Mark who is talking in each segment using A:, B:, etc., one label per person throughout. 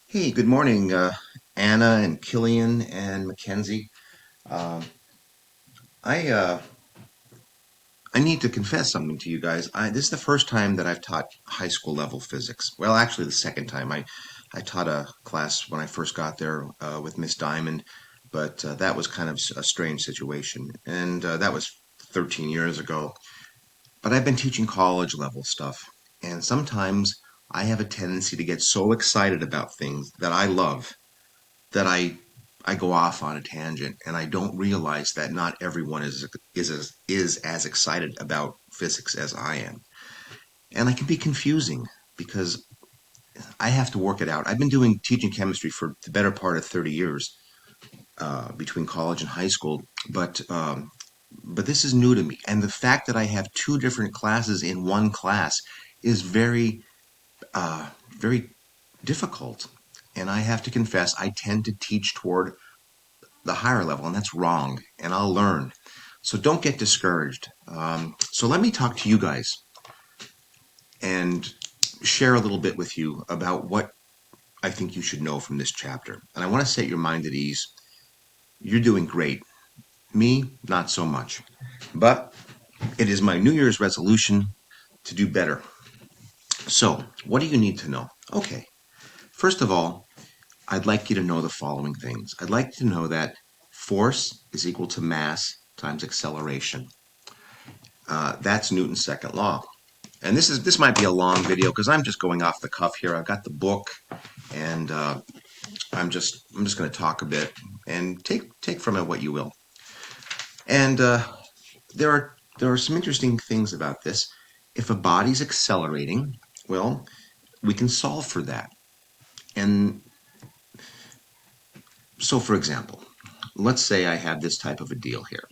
A: Hey, good morning, Anna and Killian and Mackenzie. Um, I uh, I need to confess something to you guys. This is the first time that I've taught high school level physics. Well, actually, the second time. I taught a class when I first got there with Miss Diamond, but that was kind of a strange situation, and that was 13 years ago. But I've been teaching college level stuff, and sometimes I have a tendency to get so excited about things that I love that I go off on a tangent and I don't realize that not everyone is as excited about physics as I am. And I can be confusing because I have to work it out. I've been doing teaching chemistry for the better part of 30 years between college and high school, but this is new to me. And the fact that I have two different classes in one class is very difficult. And I have to confess, I tend to teach toward the higher level, and that's wrong. And I'll learn. So don't get discouraged. So let me talk to you guys and share a little bit with you about what I think you should know from this chapter. And I want to set your mind at ease. You're doing great. Me, not so much. But it is my New Year's resolution to do better. So, what do you need to know? Okay, first of all, I'd like you to know the following things. I'd like you to know that force is equal to mass times acceleration. That's Newton's second law. And this might be a long video because I'm just going off the cuff here. I've got the book, and I'm just going to talk a bit and take from it what you will. And there are some interesting things about this. If a body's accelerating, well, we can solve for that. And so, for example, let's say I have this type of a deal here,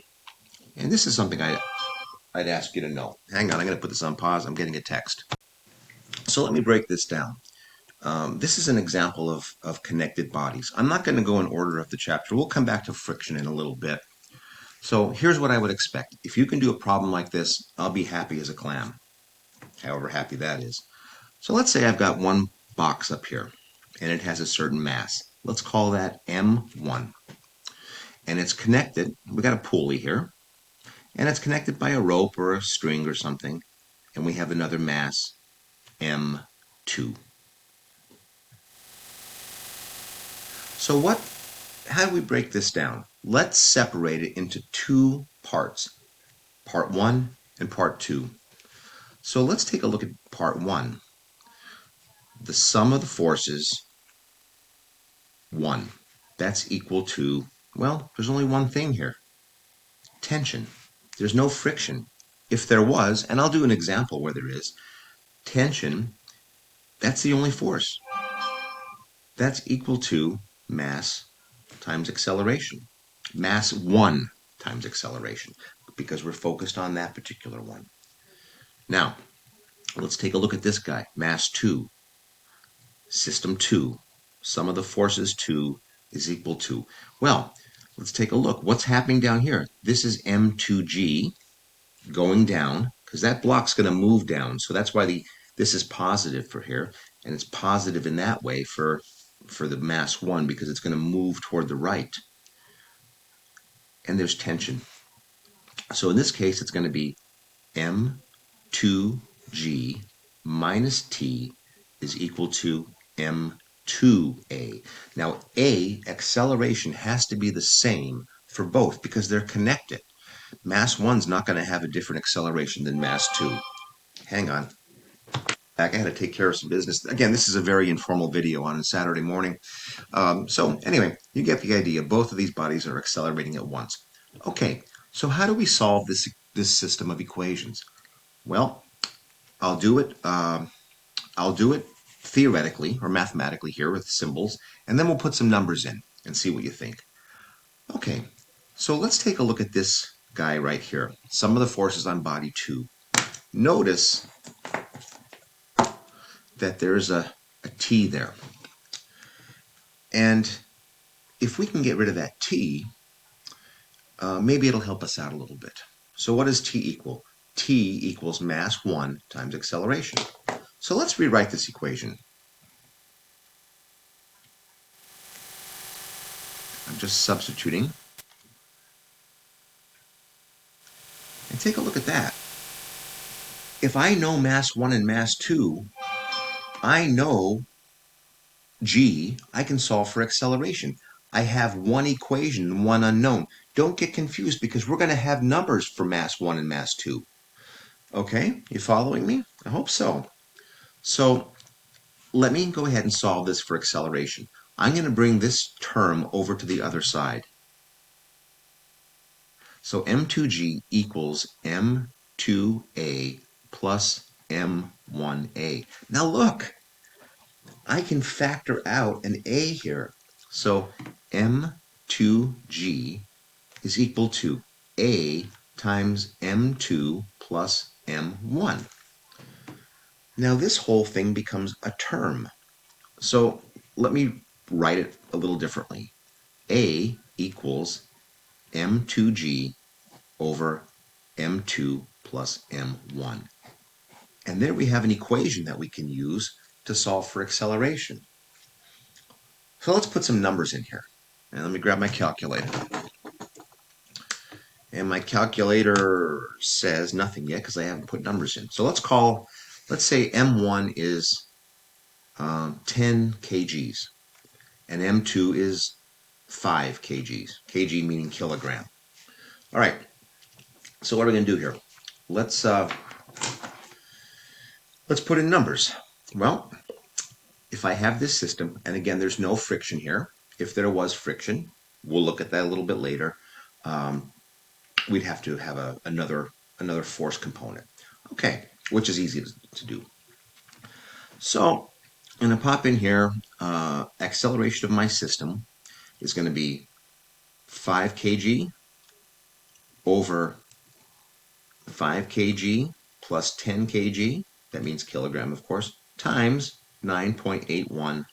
A: and this is something I'd ask you to know. Hang on, I'm going to put this on pause. I'm getting a text. So let me break this down. This is an example of connected bodies. I'm not going to go in order of the chapter. We'll come back to friction in a little bit. So here's what I would expect. If you can do a problem like this, I'll be happy as a clam, however happy that is. So let's say I've got one box up here, and it has a certain mass. Let's call that M1. And it's connected. We got a pulley here, and it's connected by a rope or a string or something. And we have another mass, M2. So how do we break this down? Let's separate it into two parts, part one and part two. So let's take a look at part one. The sum of the forces, 1. That's equal to, well, there's only one thing here, tension. There's no friction. If there was, and I'll do an example where there is, tension, that's the only force. That's equal to mass times acceleration. Mass 1 times acceleration, because we're focused on that particular one. Now, let's take a look at this guy, mass 2, system 2. Sum of the forces 2 is equal to, well, let's take a look. What's happening down here? This is M2G going down, because that block's going to move down. So that's why this is positive for here, and it's positive in that way for the mass 1 because it's going to move toward the right. And there's tension. So in this case, it's going to be M2G minus T is equal to M2A. Now, acceleration, has to be the same for both because they're connected. Mass 1's not going to have a different acceleration than mass 2. Hang on. I had to take care of some business. Again, this is a very informal video on a Saturday morning. So anyway, you get the idea. Both of these bodies are accelerating at once. Okay, so how do we solve this system of equations? Well, I'll do it. I'll do it theoretically or mathematically here with symbols, and then we'll put some numbers in and see what you think. Okay, so let's take a look at this guy right here. Sum of the forces on body 2. Notice that there's a T there. And if we can get rid of that T, maybe it'll help us out a little bit. So what does T equal? T equals mass 1 times acceleration. So let's rewrite this equation. I'm just substituting. And take a look at that. If I know mass 1 and mass 2, I know g, I can solve for acceleration. I have one equation, one unknown. Don't get confused because we're going to have numbers for mass 1 and mass 2. Okay, you following me? I hope so. So let me go ahead and solve this for acceleration. I'm going to bring this term over to the other side. So m2g equals m2a plus m1a. Now look, I can factor out an a here. So m2g is equal to a times m2 plus m1. Now this whole thing becomes a term. So let me write it a little differently. A equals m2g over m2 plus m1. And there we have an equation that we can use to solve for acceleration. So let's put some numbers in here. And let me grab my calculator. And my calculator says nothing yet because I haven't put numbers in. So let's say M1 is 10 kgs and M2 is 5 kgs. Kg meaning kilogram. All right. So what are we going to do here? Let's put in numbers. Well, if I have this system, and again, there's no friction here. If there was friction, we'll look at that a little bit later. We'd have to have another force component. Okay, which is easy to do. So I'm going to pop in here. Acceleration of my system is going to be 5 kg over 5 kg plus 10 kg, that means kilogram, of course, times 9.81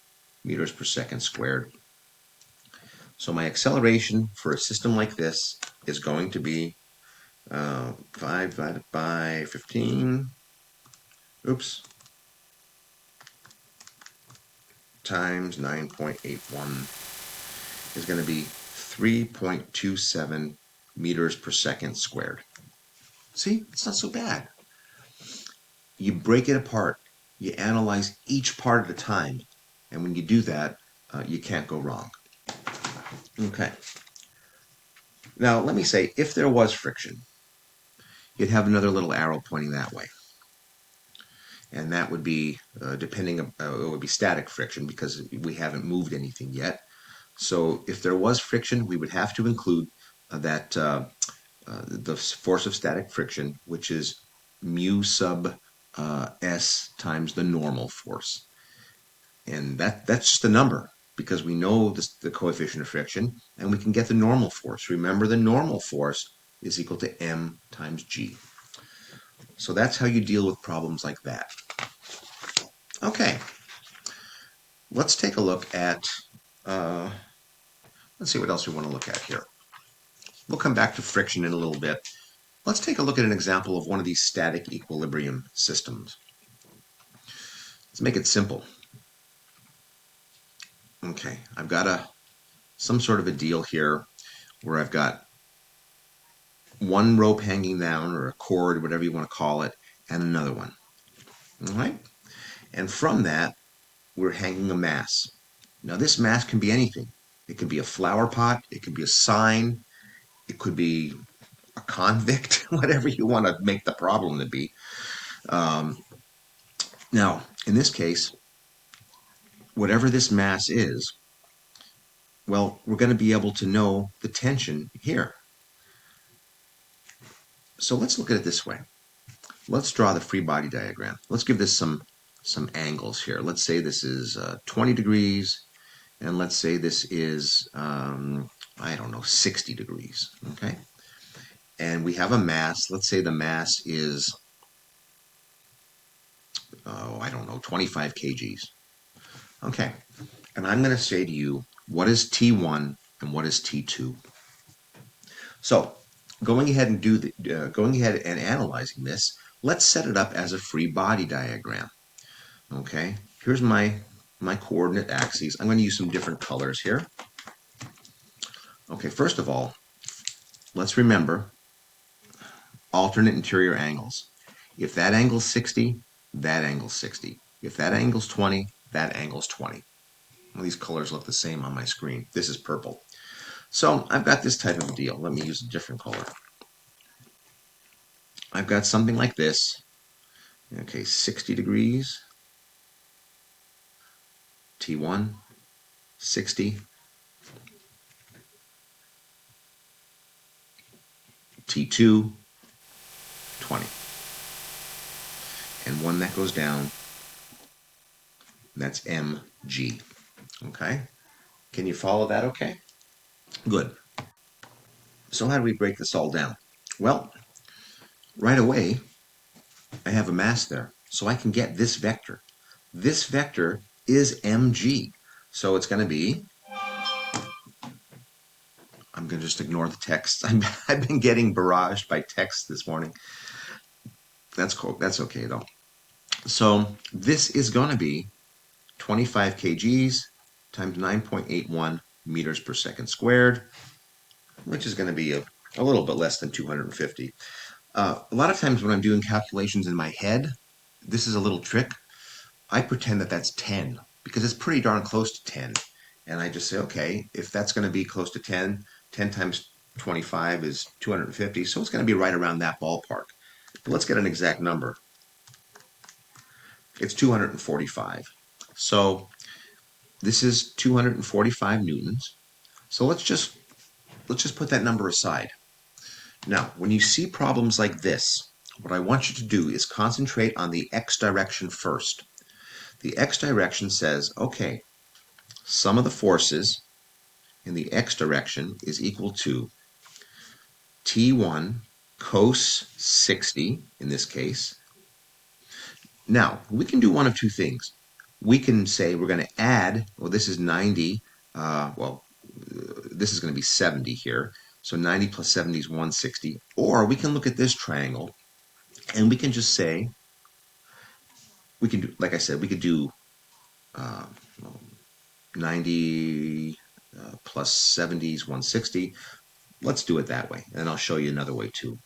A: meters per second squared. So my acceleration for a system like this is going to be 5 divided by 15, times 9.81 is going to be 3.27 meters per second squared. See, it's not so bad. You break it apart. You analyze each part at a time. And when you do that, you can't go wrong. Okay. Now, let me say, if there was friction, you'd have another little arrow pointing that way. And that would be, it would be static friction because we haven't moved anything yet. So if there was friction, we would have to include the force of static friction, which is mu sub s times the normal force. And that's just a number because we know the coefficient of friction and we can get the normal force. Remember, the normal force is equal to m times g. So that's how you deal with problems like that. Okay, let's take a look at, let's see what else we want to look at here. We'll come back to friction in a little bit. Let's take a look at an example of one of these static equilibrium systems. Let's make it simple. Okay, I've got some sort of a deal here where I've got one rope hanging down, or a cord, whatever you want to call it, and another one. All right? And from that, we're hanging a mass. Now, this mass can be anything. It could be a flower pot, it could be a sign, it could be a convict, whatever you want to make the problem to be. Now, in this case, whatever this mass is, well, we're going to be able to know the tension here. So let's look at it this way. Let's draw the free body diagram. Let's give this some angles here. Let's say this is 20 degrees, and let's say this is, I don't know, 60 degrees, okay? And we have a mass. Let's say the mass is, I don't know, 25 kgs. Okay, and I'm going to say to you, what is T1 and what is T2? So, going ahead and analyzing this, let's set it up as a free body diagram. Okay, here's my coordinate axes. I'm going to use some different colors here. Okay, first of all, let's remember alternate interior angles. If that angle's 60, that angle's 60. If that angle's 20, that angle's 20. Well, these colors look the same on my screen. This is purple. So I've got this type of deal. Let me use a different color. I've got something like this. Okay, 60 degrees, T1, 60, T2, 20. And one that goes down, that's MG. Okay? Can you follow that okay? Good. So how do we break this all down? Well, right away, I have a mass there. So I can get this vector. This vector is mg. So it's going to be, I'm going to just ignore the text. I've been getting barraged by text this morning. That's cool. That's okay, though. So this is going to be 25 kgs times 9.81 meters per second squared, which is going to be a little bit less than 250. A lot of times when I'm doing calculations in my head, this is a little trick. I pretend that that's 10 because it's pretty darn close to 10. And I just say, okay, if that's going to be close to 10, 10 times 25 is 250. So it's going to be right around that ballpark. But let's get an exact number. It's 245. So this is 245 newtons. So let's just put that number aside. Now, when you see problems like this, what I want you to do is concentrate on the x direction first. The x direction says, okay, sum of the forces in the x direction is equal to T1 cos 60, in this case. Now, we can do one of two things. We can say we're going to add, well, this is 90, this is going to be 70 here. So 90 plus 70 is 160. Or we can look at this triangle and we can just say, we can do, like I said, we could do 90 plus 70 is 160. Let's do it that way. And I'll show you another way too.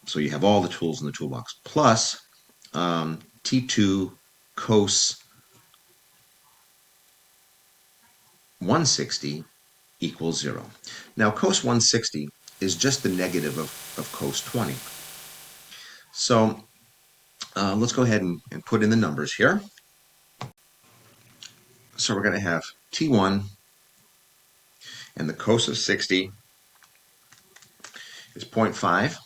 A: So you have all the tools in the toolbox. Plus T2 cos 160 equals 0. Now cos 160 is just the negative of cos 20. So let's go ahead and put in the numbers here. So we're going to have T1 and the cos of 60 is 0.5.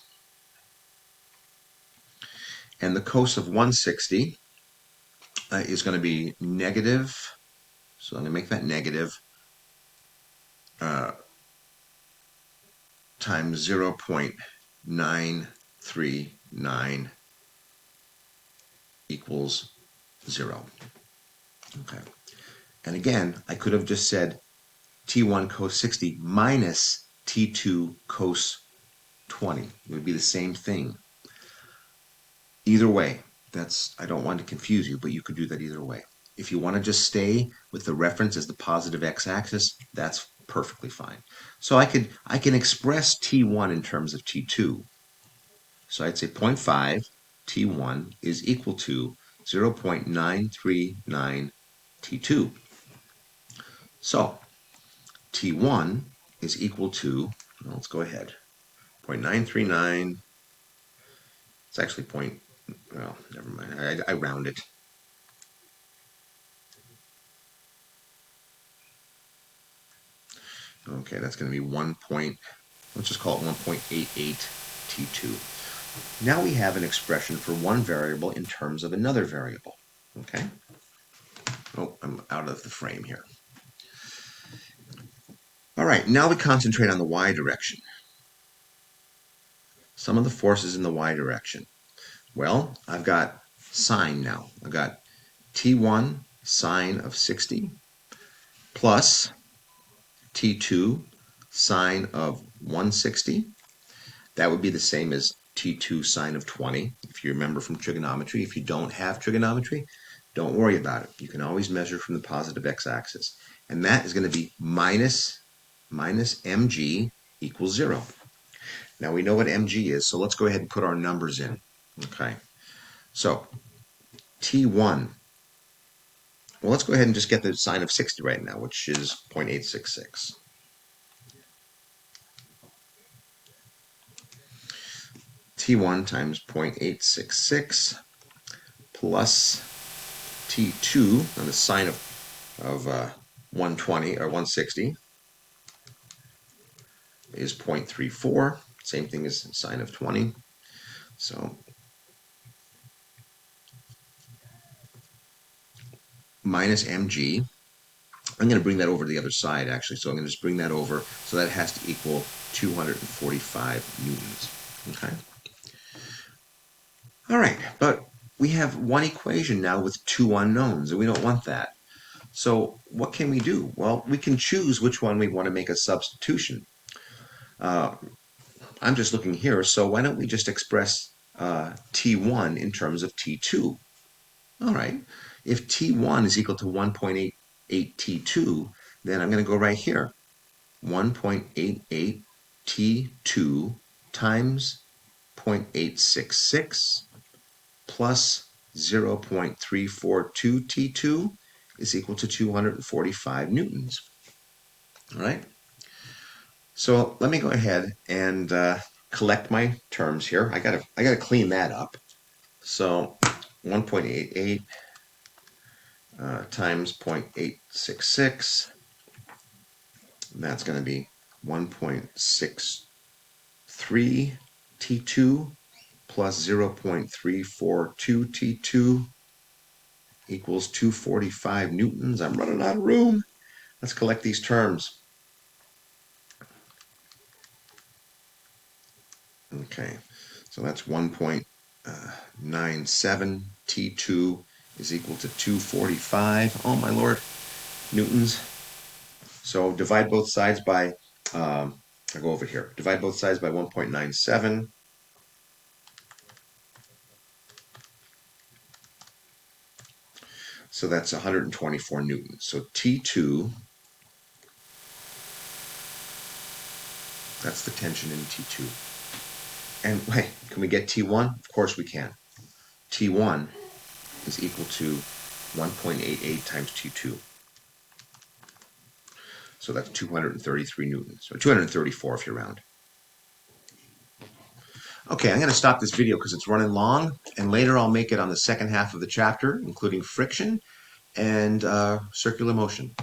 A: And the cos of 160 is going to be negative. So I'm going to make that negative times 0.939 equals 0. Okay. And again, I could have just said T1 cos 60 minus T2 cos 20. It would be the same thing. Either way, I don't want to confuse you, but you could do that either way. If you want to just stay with the reference as the positive x-axis, that's perfectly fine. So I can express T1 in terms of T2. So I'd say 0.5 T1 is equal to 0.939 T2. So T1 is equal to, well, let's go ahead, 0.939, it's actually well, never mind, I round it. Okay, that's going to be let's just call it 1.88 T2. Now we have an expression for one variable in terms of another variable. Okay? Oh, I'm out of the frame here. All right, now we concentrate on the y direction. Some of the forces in the y direction. Well, I've got sine now. I've got T1 sine of 60 plus T2 sine of 160. That would be the same as T2 sine of 20, if you remember from trigonometry. If you don't have trigonometry, don't worry about it. You can always measure from the positive x-axis. And that is going to be minus minus mg equals 0. Now we know what mg is, so let's go ahead and put our numbers in. Okay, so T1, well, let's go ahead and just get the sine of 60 right now, which is 0.866. T1 times 0.866 plus T2, and the sine of 120 or 160 is 0.34, same thing as sine of 20. So minus mg, I'm going to bring that over to the other side actually, so I'm going to just bring that over, so that has to equal 245 newtons. Okay. All right, but we have one equation now with two unknowns, and we don't want that. So what can we do? Well, we can choose which one we want to make a substitution. I'm just looking here, so why don't we just express T1 in terms of T2? All right, if T1 is equal to 1.88 T2, then I'm going to go right here. 1.88 T2 times 0.866 plus 0.342 T2 is equal to 245 newtons. All right. So let me go ahead and collect my terms here. I gotta clean that up. So 1.88 times 0.866. That's going to be 1.63 T2 plus 0.342 T2 equals 245 newtons. I'm running out of room. Let's collect these terms. Okay, so that's 1.97 T2 is equal to 245. Oh my lord, newtons. So divide both sides by, I'll go over here. Divide both sides by 1.97. So that's 124 newtons. So T2, that's the tension in T2. And hey, can we get T1? Of course we can. T1 is equal to 1.88 times T2. So that's 233 newtons, or 234 if you round. Okay, I'm going to stop this video because it's running long, and later I'll make it on the second half of the chapter, including friction and circular motion.